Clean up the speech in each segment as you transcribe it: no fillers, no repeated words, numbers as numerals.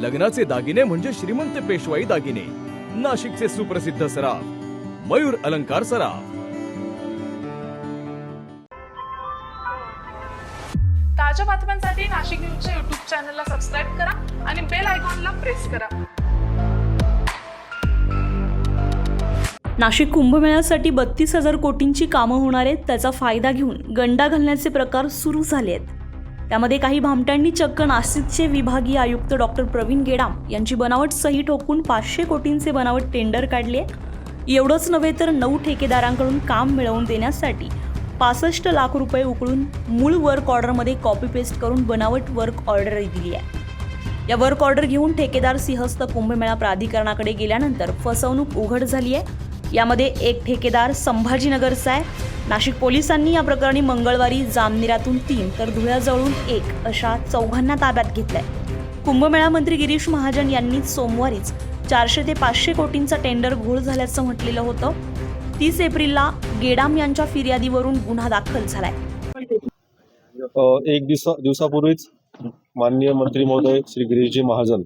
लग्नाचे दागिने म्हणजे श्रीमंत पेशवाई दागिने, नाशिकचे सुप्रसिद्ध सराफ मयूर अलंकार सराफ। ताज्या बातम्यांसाठी नाशिक न्यूजच्या YouTube चॅनलला सबस्क्राईब करा आणि बेल आयकॉनला प्रेस करा। नाशिक कुंभमेळ्यासाठी 32,000 कोटींची कामं होणार आहेत। त्याचा फायदा घेऊन गंडा घालण्याचे प्रकार सुरू झाले आहेत। त्यामध्ये काही भामट्यांनी चक्क नाशिकचे विभागीय आयुक्त डॉक्टर प्रवीण गेडाम यांची बनावट सही ठोकून 500 कोटींचे बनावट टेंडर काढले। एवढंच नव्हे तर 9 ठेकेदारांकडून काम मिळवून देण्यासाठी 65 लाख रुपये उकळून मूळ वर्क ऑर्डरमध्ये कॉपी पेस्ट करून बनावट वर्क ऑर्डर दिली आहे। या वर्क ऑर्डर घेऊन ठेकेदार सिंहस्थ कुंभमेळा प्राधिकरणाकडे गेल्यानंतर फसवणूक उघड झाली आहे। यामध्ये एक ठेकेदार संभाजीनगरचा आहे। नाशिक पोलिसांनी या प्रकरणी मंगळवारी जामनेरातून 3 तर धुळ्याजवळून 1 अशा 4 ताब्यात घेतलंय। कुंभमेळा मंत्री गिरीश महाजन यांनी सोमवारीच 400 ते 500 कोटींचा टेंडर घोळ झाल्याचं म्हटलेलं होतं। 30 एप्रिलला गेडाम यांच्या फिर्यादीवरून गुन्हा दाखल झालाय। एक दिवसापूर्वीच माननीय मंत्री महोदय श्री गिरीशजी महाजन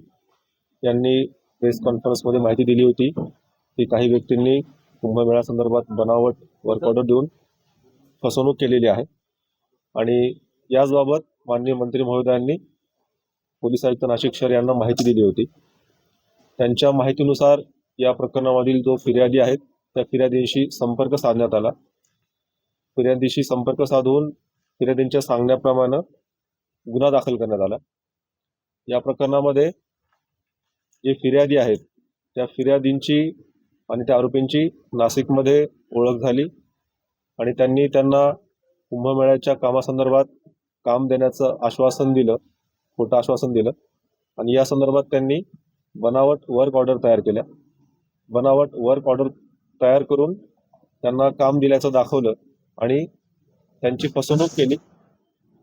यांनी प्रेस कॉन्फरन्समध्ये माहिती दिली होती की काही व्यक्तींनी कुंभमेळा संदर्भात बनावट वर्क ऑर्डर देऊन फसवणूक केलेली आहे आणि याचबाबत माननीय मंत्री महोदयांनी पोलीस आयुक्त नाशिक शहर यांना माहिती दिली होती। त्यांच्या माहितीनुसार या प्रकरणामधील जो फिर्यादी आहेत त्या फिर्यादींशी संपर्क साधण्यात आला। फिर्यादीशी संपर्क साधून फिर्यादींच्या सांगण्याप्रमाणे गुन्हा दाखल करण्यात आला। या प्रकरणामध्ये जे फिर्यादी आहेत त्या फिर्यादींची आणि त्या आरोपींची नाशिकमध्ये ओळख झाली आणि त्यांना कुंभमेळ्याच्या कामासंदर्भात काम देण्याचं आश्वासन दिलं, खोटं आश्वासन दिलं आणि या संदर्भात त्यांनी बनावट वर्क ऑर्डर तयार केल्या। बनावट वर्क ऑर्डर तयार करून त्यांना काम दिल्याचं दाखवलं आणि त्यांची फसवणूक केली।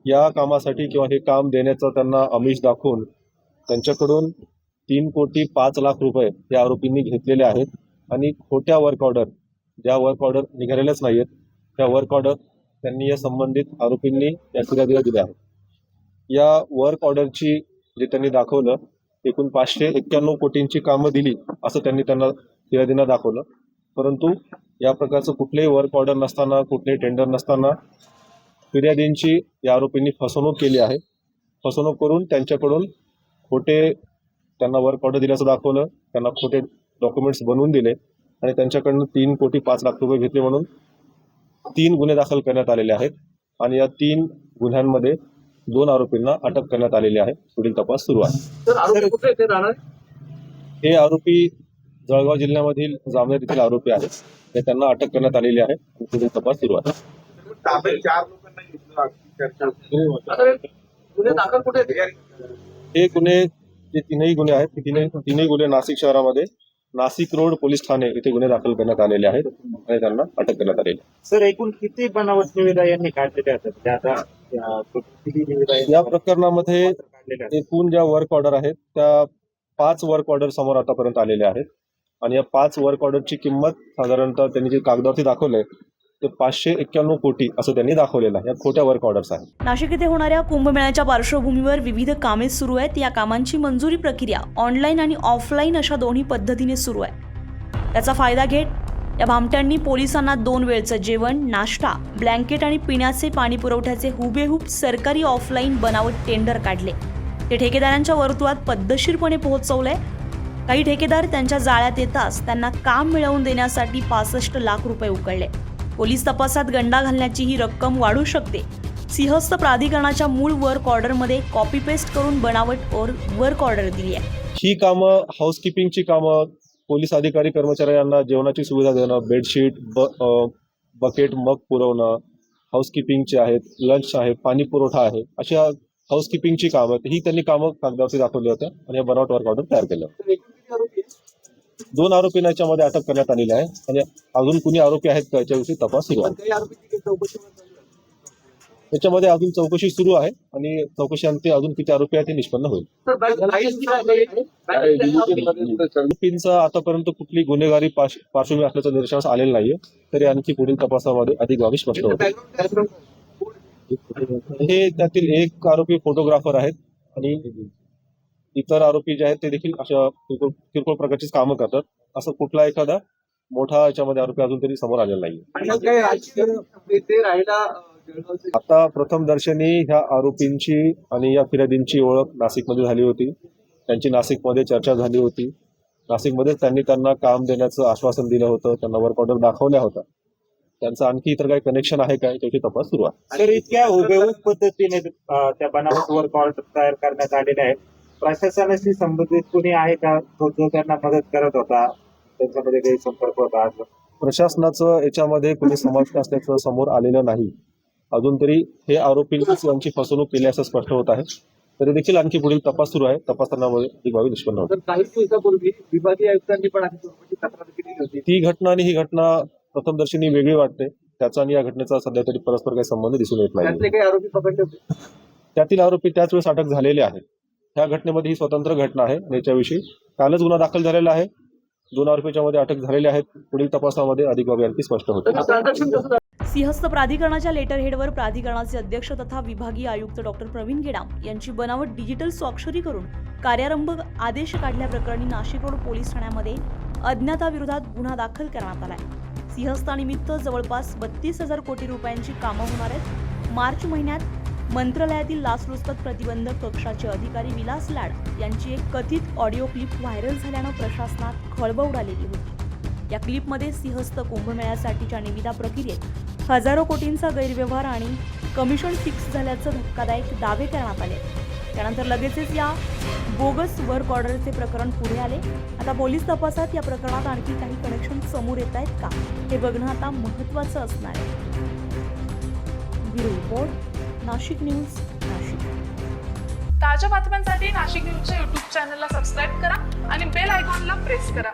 या कामासाठी किंवा हे काम देण्याचं त्यांना आमिष दाखवून त्यांच्याकडून 3,05,00,000 रुपये या आरोपींनी घेतलेले आहेत आणि खोट्या वर्क ऑर्डर, ज्या वर्क ऑर्डर निघालेल्याच नाही आहेत त्या वर्क ऑर्डर त्यांनी या संबंधित आरोपींनी या फिर्यादीला दिल्या आहेत। या वर्क ऑर्डरची जे त्यांनी दाखवलं एकूण 591 कोटींची कामं दिली असं त्यांना फिर्यादींना दाखवलं, परंतु या प्रकारचं कुठलेही वर्क ऑर्डर नसताना, कुठलेही टेंडर नसताना फिर्यादींची या आरोपींनी फसवणूक केली आहे। फसवणूक करून त्यांच्याकडून खोटे त्यांना वर्क ऑर्डर दिल्याचं दाखवलं, त्यांना खोटे डॉक्युमेंट्स बनवून दिले आणि त्यांच्याकडून 3,05,00,000 रुपये घेतले म्हणून 3 गुन्हे दाखल करण्यात आलेले आहेत आणि या 3 गुन्ह्यांमध्ये 2 आरोपींना अटक करण्यात आलेली आहे। पुढील तपास सुरू आहे। हे आरोपी जळगाव जिल्ह्यामधील जामनेर येथील आरोपी आहेत। त्यांना अटक करण्यात आलेली आहे आणि पुढील तपास सुरू आहे। हे गुन्हे जे 3ही गुन्हे आहेत तीनही गुन्हे नाशिक शहरामध्ये नाशिक रोड पोलीस ठाणे येथे गुन्हे दाखल करण्यात आलेले आहेत आणि त्यांना अटक करण्यात आलेली आहे। सर, एकूण किती बनावट निविदा यांनी काढलेल्या आहेत? या प्रकरणामध्ये एकूण ज्या वर्क ऑर्डर आहेत त्या 5 वर्क ऑर्डर समोर आतापर्यंत आलेल्या आहेत आणि या 5 वर्क ऑर्डरची किंमत साधारणतः त्यांनी जे कागदावरती दाखवलंय ते 591 कोटी असं त्यांनी दाखवलेलं आहे। या खोट्या वर्क ऑर्डर्स आहेत। नाशिक येथे होणाऱ्या कुंभमेळ्याच्या पार्श्वभूमीवर विविध कामे सुरू आहेत। या कामांची मंजुरी प्रक्रिया ऑनलाईन आणि ऑफलाईन अशा दोन्ही पद्धतीने सुरू आहे। त्याचा फायदा घेत या भामट्यांनी पोलिसांना 2 वेळचं जेवण, नाश्ता, ब्लँकेट आणि पिण्याचे पाणी पुरवठ्याचे हुबेहूब सरकारी ऑफलाईन बनावट टेंडर काढले। ते ठेकेदारांच्या वर्तुळात पद्धतशीरपणे पोहोचवलंय। काही ठेकेदार त्यांच्या जाळ्यात येताच त्यांना काम मिळवून देण्यासाठी 65 लाख रुपये उकळले। पोलीस तपासात गंडा घालण्याची ही रक्कम वाढू शकते। सिंहस्थ प्राधिकरणाच्या मूळ वर्क ऑर्डरमध्ये कॉपी पेस्ट करून बनावट वर्क ऑर्डर दिली आहे। ही कामं हाऊसकीपिंगची कामं, पोलीस अधिकारी कर्मचाऱ्यांना जेवणाची सुविधा देणं, बेडशीट, बकेट, मग पुरवणं, हाऊसकीपिंगचे आहेत, लंच आहे, पाणी पुरवठा आहे, अशा हाऊसकीपिंगची कामं ही त्यांनी कामं कागदावरती दाखवली होतं आणि बनावट वर्क ऑर्डर तयार केलं। 2 आरोपींना याच्यामध्ये अटक करण्यात आलेली आहे आणि अजून कुणी आरोपी आहेत का याच्याविषयी तपास सुरू आहे। याच्यामध्ये अजून चौकशी सुरू आहे आणि चौकशीअंती अजून किती आरोपी आहेत हे निष्पन्न होईल। आरोपींचा आतापर्यंत कुठली गुन्हेगारी पार्श्वभूमी असल्याचं निदर्शनास आलेलं नाहीये, तरी आणखी पुढील तपासामध्ये अधिक बाबी स्पष्ट होतील। हे त्यातील एक आरोपी फोटोग्राफर आहेत आणि इतर आरोपी जे आहेत ते देखील अशा किरकोळ प्रकारचीच कामं करतात. असं कुठला एखादा मोठा याच्यामध्ये आरोपी अजून तरी समोर आलेला नाही. आता प्रथमदर्शनी ह्या आरोपींची आणि या फिर्यादींची ओळख नाशिकमध्ये झाली होती. त्यांची नाशिकमध्ये चर्चा झाली होती. नाशिकमध्ये त्यांनी त्यांना काम देण्याचं आश्वासन दिलं होतं. त्यांना वर्क ऑर्डर दाखवल्या होत्या. त्यांचं आणखी इतर काही कनेक्शन आहे काय त्याची तपास सुरू आहे. तर इतक्या हुबेहूब पद्धतीने त्या बनावट वर्क ऑर्डर तयार करण्यात आलेले आहेत. प्रशासनाशी संबंधित कोणी आहे का जो त्यांना मदत करत होता, त्यांच्यामध्ये काही संपर्क होता? प्रशासनाचं याच्यामध्ये कोणी समाविष्ट असल्याचं समोर आलेलं नाही. अजून तरी हे आरोपींनीच यांची फसवणूक केली असं स्पष्ट होत आहे. तरी देखील आणखी पुढील तपास सुरू आहे. तपासतानामध्ये ही बाबी निष्पन्न होते. काही दिवसापूर्वी विभागीय आयुक्तांनी पण अशा स्वरूपाची तक्रार केली होती. ती घटना आणि ही घटना प्रथमदर्शनी वेगळी वाटते. त्याचा आणि या घटनेचा सध्या तरी परस्पर काही संबंध दिसून येत नाही. त्यातले काही आरोपी पकडले होते. त्यातील आरोपी त्याच वेळेस अटक झालेले आहेत. ह्या घटनेमध्ये ही स्वतंत्र घटना आहे आणि याच्याविषयी कालच गुन्हा दाखल झालेला आहे. 2 आरोपीच्या मध्ये अटक झालेले आहेत. पुढील तपासामध्ये अधिक बाबी आणखी स्पष्ट होते. ट्रान्झॅक्शन कसं झालं? सिंहस्थ प्राधिकरणाच्या लेटरहेडवर प्राधिकरणाचे अध्यक्ष तथा विभागीय आयुक्त डॉक्टर प्रवीण गेडाम यांची बनावट डिजिटल स्वाक्षरी करून कार्यारंभ आदेश काढल्याप्रकरणी नाशिक रोड पोलीस ठाण्यामध्ये अज्ञाताविरोधात गुन्हा दाखल करण्यात आलाय. सिंहस्थानिमित्त जवळपास 32,000 कोटी रुपयांची कामं होणार आहेत. मार्च महिन्यात मंत्रालयातील लाचलुचपत प्रतिबंधक कक्षाचे अधिकारी विलास लाड यांची एक कथित ऑडिओ क्लिप व्हायरल झाल्यानं प्रशासनात खळबळ उडालेली होती. या क्लिपमध्ये सिंहस्थ कुंभमेळ्यासाठीच्या निविदा प्रक्रियेत हजारो कोटींचा गैरव्यवहार आणि कमिशन फिक्स झाल्याचं धक्कादायक दावे करण्यात आले. त्यानंतर लगेचच या बोगस वर्क ऑर्डरचे प्रकरण पुढे आले. आता पोलीस तपासात या प्रकरणात आणखी काही कनेक्शन समोर येत आहेत का हे बघणं आता महत्त्वाचं असणार आहे. Bureau report, Nashik news, Nashik. ताज्या बातम्यांसाठी नाशिक न्यूजच्या YouTube चॅनलला सबस्क्राईब करा आणि बेल आयकॉनला प्रेस करा.